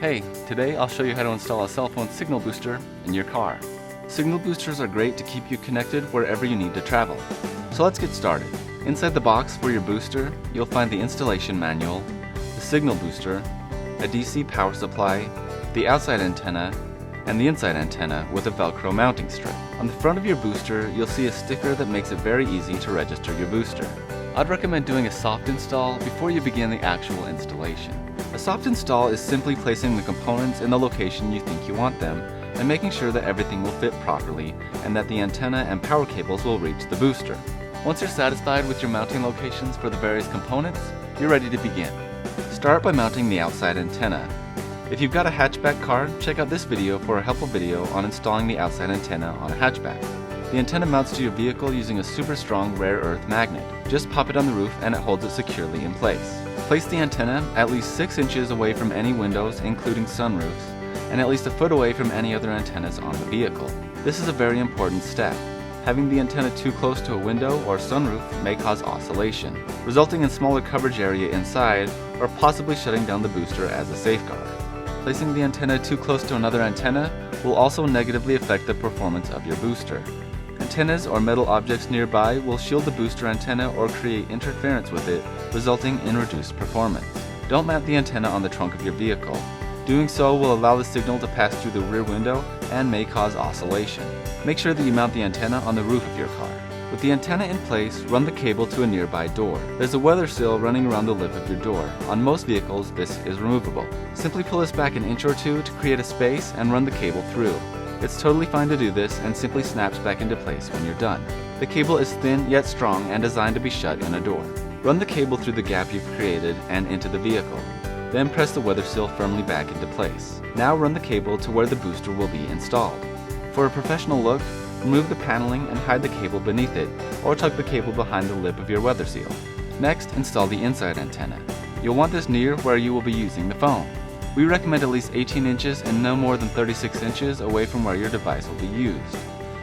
Hey, today I'll show you how to install a cell phone signal booster in your car. Signal boosters are great to keep you connected wherever you need to travel. So let's get started. Inside the box for your booster, you'll find the installation manual, the signal booster, a DC power supply, the outside antenna, and the inside antenna with a Velcro mounting strip. On the front of your booster, you'll see a sticker that makes it very easy to register your booster. I'd recommend doing a soft install before you begin the actual installation. A soft install is simply placing the components in the location you think you want them and making sure that everything will fit properly and that the antenna and power cables will reach the booster. Once you're satisfied with your mounting locations for the various components, you're ready to begin. Start by mounting the outside antenna. If you've got a hatchback car, check out this video for a helpful video on installing the outside antenna on a hatchback. The antenna mounts to your vehicle using a super strong rare earth magnet. Just pop it on the roof and it holds it securely in place. Place the antenna at least 6 inches away from any windows, including sunroofs, and at least a foot away from any other antennas on the vehicle. This is a very important step. Having the antenna too close to a window or sunroof may cause oscillation, resulting in smaller coverage area inside or possibly shutting down the booster as a safeguard. Placing the antenna too close to another antenna will also negatively affect the performance of your booster. Antennas or metal objects nearby will shield the booster antenna or create interference with it, resulting in reduced performance. Don't mount the antenna on the trunk of your vehicle. Doing so will allow the signal to pass through the rear window and may cause oscillation. Make sure that you mount the antenna on the roof of your car. With the antenna in place, run the cable to a nearby door. There's a weather seal running around the lip of your door. On most vehicles, this is removable. Simply pull this back an inch or two to create a space and run the cable through. It's totally fine to do this and simply snaps back into place when you're done. The cable is thin yet strong and designed to be shut in a door. Run the cable through the gap you've created and into the vehicle. Then press the weather seal firmly back into place. Now run the cable to where the booster will be installed. For a professional look, remove the paneling and hide the cable beneath it, or tuck the cable behind the lip of your weather seal. Next, install the inside antenna. You'll want this near where you will be using the phone. We recommend at least 18 inches and no more than 36 inches away from where your device will be used.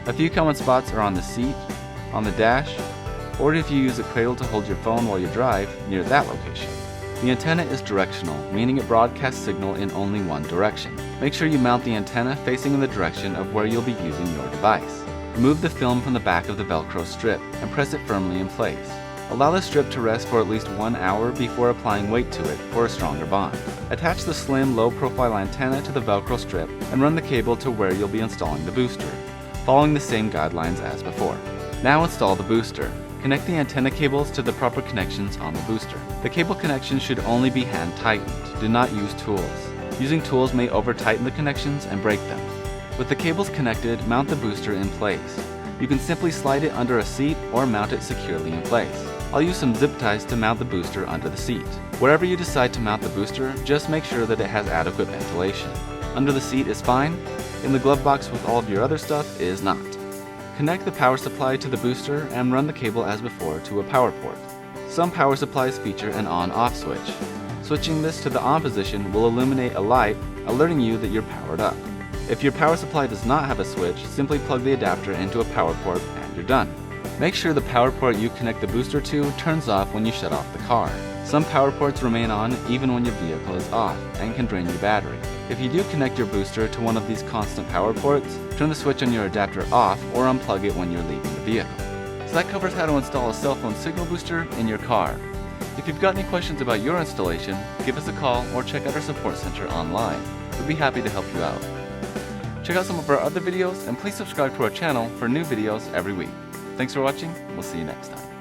A few common spots are on the seat, on the dash, or if you use a cradle to hold your phone while you drive, near that location. The antenna is directional, meaning it broadcasts signal in only one direction. Make sure you mount the antenna facing in the direction of where you'll be using your device. Remove the film from the back of the Velcro strip and press it firmly in place. Allow the strip to rest for at least 1 hour before applying weight to it for a stronger bond. Attach the slim, low-profile antenna to the Velcro strip and run the cable to where you'll be installing the booster, following the same guidelines as before. Now install the booster. Connect the antenna cables to the proper connections on the booster. The cable connections should only be hand-tightened. Do not use tools. Using tools may over-tighten the connections and break them. With the cables connected, mount the booster in place. You can simply slide it under a seat or mount it securely in place. I'll use some zip ties to mount the booster under the seat. Wherever you decide to mount the booster, just make sure that it has adequate ventilation. Under the seat is fine. In the glove box with all of your other stuff is not. Connect the power supply to the booster and run the cable as before to a power port. Some power supplies feature an on-off switch. Switching this to the on position will illuminate a light, alerting you that you're powered up. If your power supply does not have a switch, simply plug the adapter into a power port and you're done. Make sure the power port you connect the booster to turns off when you shut off the car. Some power ports remain on even when your vehicle is off and can drain your battery. If you do connect your booster to one of these constant power ports, turn the switch on your adapter off or unplug it when you're leaving the vehicle. So that covers how to install a cell phone signal booster in your car. If you've got any questions about your installation, give us a call or check out our support center online. We'd be happy to help you out. Check out some of our other videos and please subscribe to our channel for new videos every week. Thanks for watching. We'll see you next time.